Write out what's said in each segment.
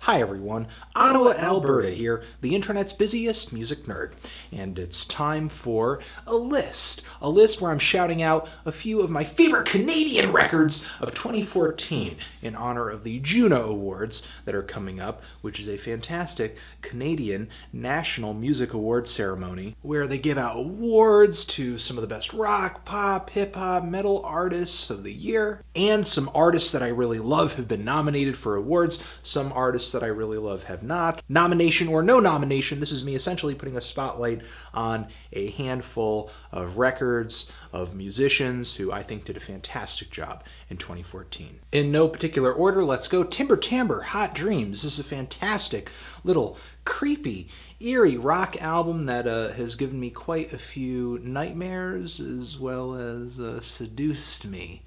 Hi everyone, Ottawa, Alberta here, the internet's busiest music nerd. And it's time for a list where I'm shouting out a few of my favorite Canadian records of 2014 in honor of the JUNO Awards that are coming up, which is a fantastic Canadian National Music Awards ceremony where they give out awards to some of the best rock, pop, hip-hop, metal artists of the year, and some artists that I really love have been nominated for awards. Some artists that I really love have not. Nomination or no nomination, this is me essentially putting a spotlight on a handful of records of musicians who I think did a fantastic job in 2014. In no particular order, let's go Timber Timbre, Hot Dreams. This is a fantastic little creepy, eerie rock album that has given me quite a few nightmares as well as seduced me.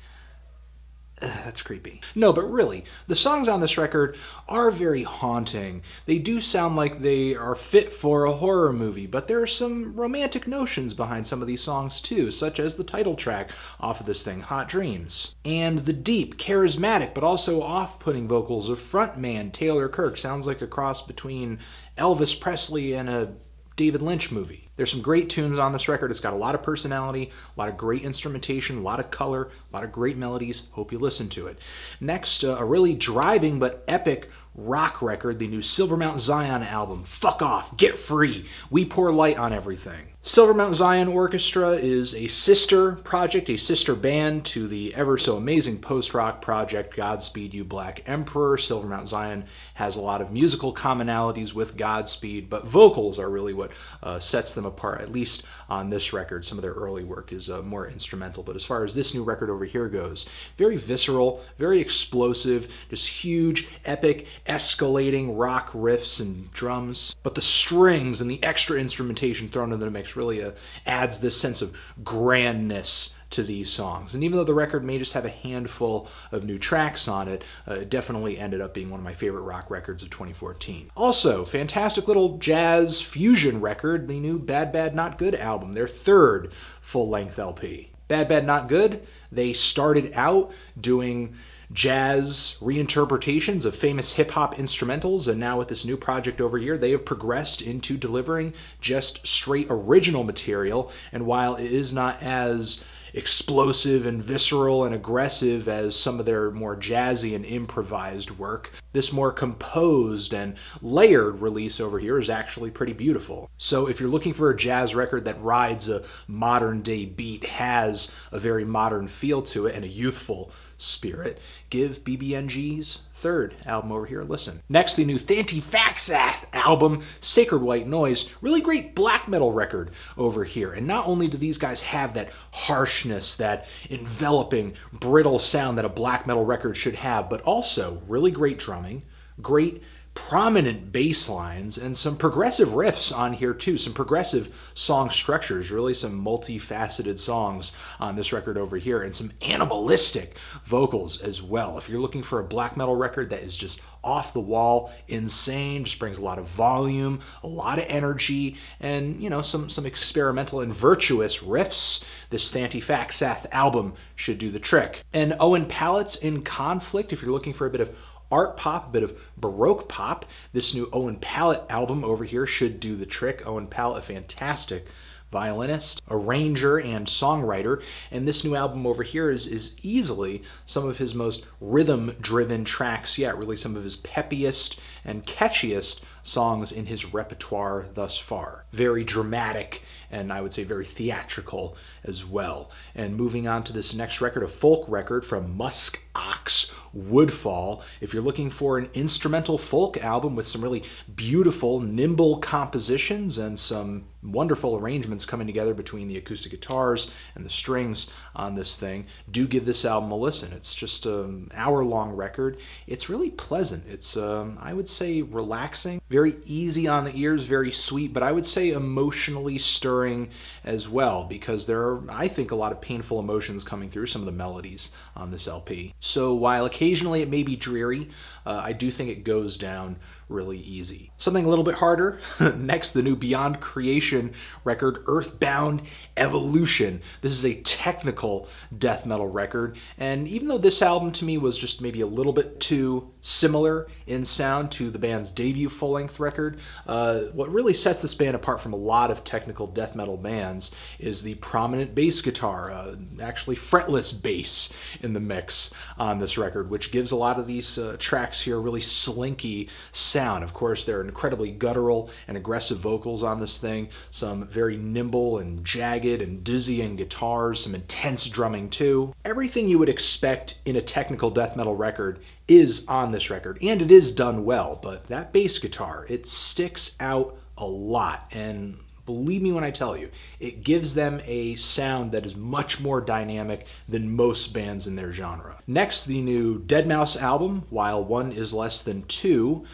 That's creepy. No, but really, the songs on this record are very haunting. They do sound like they are fit for a horror movie, but there are some romantic notions behind some of these songs too, such as the title track off of this thing, Hot Dreams. And the deep, charismatic, but also off-putting vocals of frontman Taylor Kirk. Sounds like a cross between Elvis Presley and a David Lynch movie. There's some great tunes on this record. It's got a lot of personality, a lot of great instrumentation, a lot of color, a lot of great melodies. Hope you listen to it. Next, a really driving but epic rock record, the new Silver Mount Zion album. Fuck off, get free. We pour light on everything. Silver Mount Zion Orchestra is a sister project, a sister band to the ever so amazing post-rock project Godspeed You Black Emperor. Silver Mount Zion has a lot of musical commonalities with Godspeed, but vocals are really what sets them apart, at least on this record. Some of their early work is more instrumental, but as far as this new record over here goes, very visceral, very explosive, just huge, epic, escalating rock riffs and drums. But the strings and the extra instrumentation thrown into the mix really adds this sense of grandness to these songs. And even though the record may just have a handful of new tracks on it, it definitely ended up being one of my favorite rock records of 2014. Also, fantastic little jazz fusion record, the new Bad Bad Not Good album, their third full-length LP. Bad Bad Not Good, they started out doing jazz reinterpretations of famous hip-hop instrumentals, and now with this new project over here, they have progressed into delivering just straight original material. And while it is not as explosive and visceral and aggressive as some of their more jazzy and improvised work, this more composed and layered release over here is actually pretty beautiful. So if you're looking for a jazz record that rides a modern day beat, has a very modern feel to it and a youthful spirit, give BBNG's third album over here a listen. Next, the new Thant eFax album, Sacred White Noise. Really great black metal record over here. And not only do these guys have that harshness, that enveloping, brittle sound that a black metal record should have, but also really great drumming, great prominent bass lines, and some progressive riffs on here too, some progressive song structures, really some multifaceted songs on this record over here, and some animalistic vocals as well. If you're looking for a black metal record that is just off the wall, insane, just brings a lot of volume, a lot of energy, and some experimental and virtuous riffs, this Thant eFax album should do the trick. And Owen Pallett's In Conflict, if you're looking for a bit of art pop, a bit of Baroque pop, this new Owen Pallett album over here should do the trick. Owen Pallett, a fantastic violinist, arranger, and songwriter, and this new album over here is easily some of his most rhythm-driven tracks yet, really some of his peppiest and catchiest songs in his repertoire thus far. Very dramatic, and I would say very theatrical as well. And moving on to this next record, a folk record from Muskox, Woodfall. If you're looking for an instrumental folk album with some really beautiful, nimble compositions and some wonderful arrangements coming together between the acoustic guitars and the strings on this thing, do give this album a listen. It's just an hour-long record. It's really pleasant. It's, I would say, relaxing, very easy on the ears, very sweet, but I would say emotionally stirring as well, because there are, I think, a lot of painful emotions coming through some of the melodies on this LP. So while occasionally it may be dreary, I do think it goes down really easy. Something a little bit harder. Next, the new Beyond Creation record, Earthbound Evolution. This is a technical death metal record, and even though this album to me was just maybe a little bit too similar in sound to the band's debut full-length record, what really sets this band apart from a lot of technical death metal bands is the prominent bass guitar, actually fretless bass in the mix on this record, which gives a lot of these tracks here a really slinky sound. Of course, there are incredibly guttural and aggressive vocals on this thing, some very nimble and jagged and dizzying guitars, some intense drumming too. Everything you would expect in a technical death metal record is on this record, and it is done well, but that bass guitar, it sticks out a lot, and believe me when I tell you, it gives them a sound that is much more dynamic than most bands in their genre. Next, the new Deadmau5 album, While One Is Less Than Two.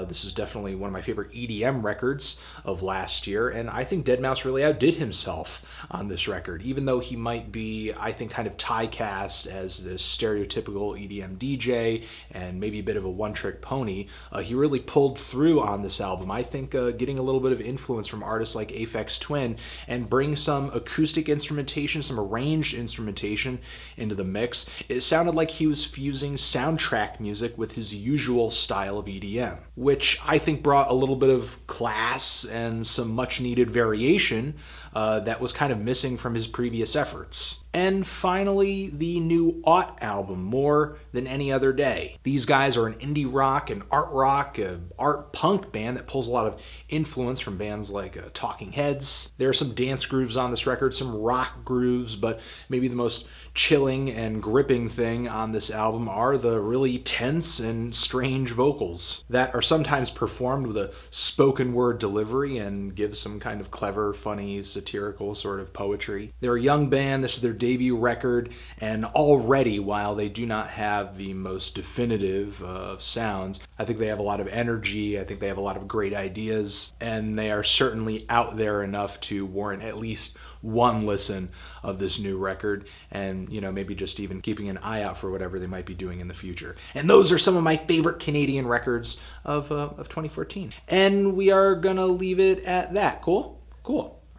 This is definitely one of my favorite EDM records of last year, and I think Deadmau5 really outdid himself on this record, even though he might be, I think, kind of typecast as this stereotypical EDM DJ and maybe a bit of a one-trick pony. He really pulled through on this album. I think getting a little bit of influence from artists like eFax Twin and bring some acoustic instrumentation, some arranged instrumentation into the mix. It sounded like he was fusing soundtrack music with his usual style of EDM, which I think brought a little bit of class and some much needed variation that was kind of missing from his previous efforts. And finally, the new Ought album, More Than Any Other Day. These guys are an indie rock and art punk band that pulls a lot of influence from bands like Talking Heads. There are some dance grooves on this record, some rock grooves, but maybe the most chilling and gripping thing on this album are the really tense and strange vocals that are sometimes performed with a spoken word delivery and give some kind of clever, funny, satirical sort of poetry. They're a young band. This is their debut record, and already, while they do not have the most definitive of sounds, I think they have a lot of energy. I think they have a lot of great ideas, and they are certainly out there enough to warrant at least one listen of this new record, and maybe just even keeping an eye out for whatever they might be doing in the future. And those are some of my favorite Canadian records of 2014. And we are gonna leave it at that. Cool?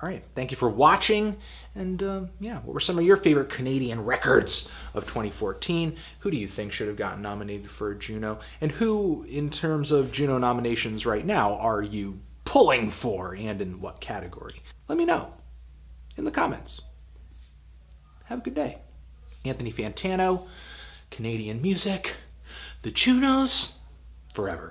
All right. Thank you for watching. And what were some of your favorite Canadian records of 2014? Who do you think should have gotten nominated for a JUNO? And who, in terms of JUNO nominations right now, are you pulling for, and in what category? Let me know in the comments. Have a good day. Anthony Fantano, Canadian music, the JUNOs, forever.